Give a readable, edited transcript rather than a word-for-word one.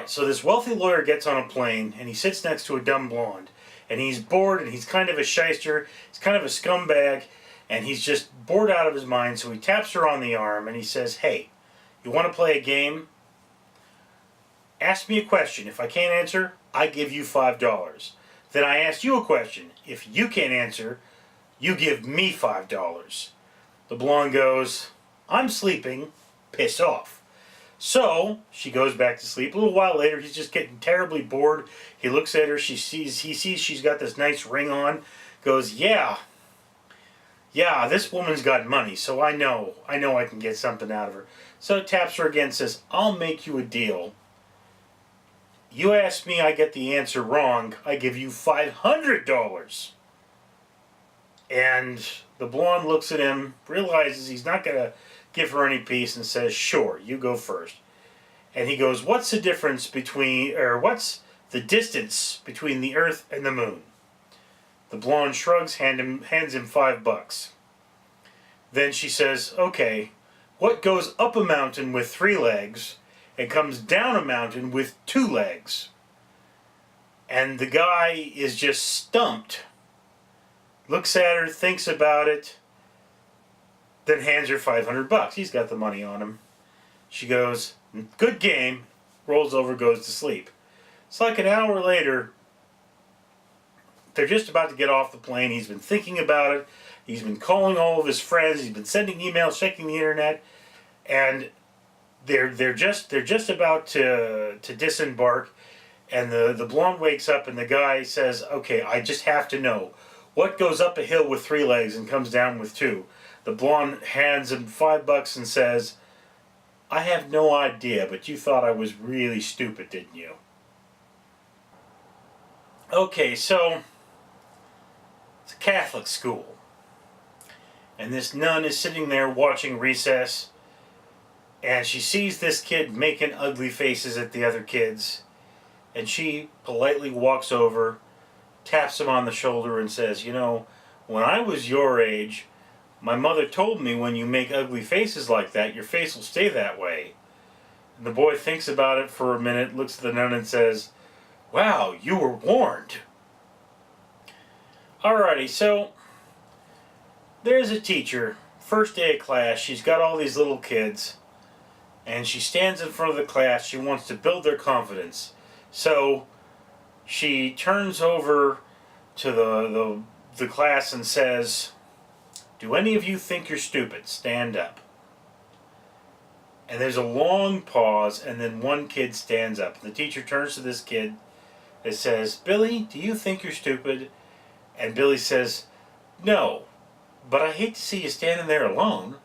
Alright, so this wealthy lawyer gets on a plane and he sits next to a dumb blonde. And he's bored and he's kind of a shyster, he's kind of a scumbag, and he's just bored out of his mind, so he taps her on the arm and he says, "Hey, you want to play a game? Ask me a question. If I can't answer, I give you $5. Then I ask you a question. If you can't answer, you give me $5. The blonde goes, "I'm sleeping, piss off." So she goes back to sleep. A little while later, he's just getting terribly bored. He looks at her. He sees she's got this nice ring on. Goes, yeah, this woman's got money, so I know I can get something out of her. So taps her again, says, "I'll make you a deal. You ask me, I get the answer wrong, I give you $500. And the blonde looks at him, realizes he's not going to give her any peace, and says, "Sure, you go first." And he goes, what's the distance between the Earth and the Moon? The blonde shrugs, hands him $5. Then she says, "Okay, what goes up a mountain with 3 legs and comes down a mountain with 2 legs?" And the guy is just stumped. Looks at her, thinks about it, then hands her $500. He's got the money on him. She goes, "Good game," rolls over, goes to sleep. It's like an hour later, they're just about to get off the plane. He's been thinking about it. He's been calling all of his friends. He's been sending emails, checking the internet, and they're just about to disembark. And the blonde wakes up, and the guy says, "Okay, I just have to know, what goes up a hill with 3 legs and comes down with 2? The blonde hands him $5 and says, "I have no idea, but you thought I was really stupid, didn't you?" Okay, so it's a Catholic school. And this nun is sitting there watching recess, and she sees this kid making ugly faces at the other kids, and she politely walks over, taps him on the shoulder and says, "You know, when I was your age, my mother told me when you make ugly faces like that, your face will stay that way." And the boy thinks about it for a minute, looks at the nun and says, "Wow, you were warned." Alrighty, so there's a teacher, first day of class, she's got all these little kids, and she stands in front of the class. She wants to build their confidence. So she turns over to the class and says, "Do any of you think you're stupid? Stand up." And there's a long pause, and then one kid stands up. The teacher turns to this kid and says, "Billy, do you think you're stupid?" And Billy says, "No, but I hate to see you standing there alone."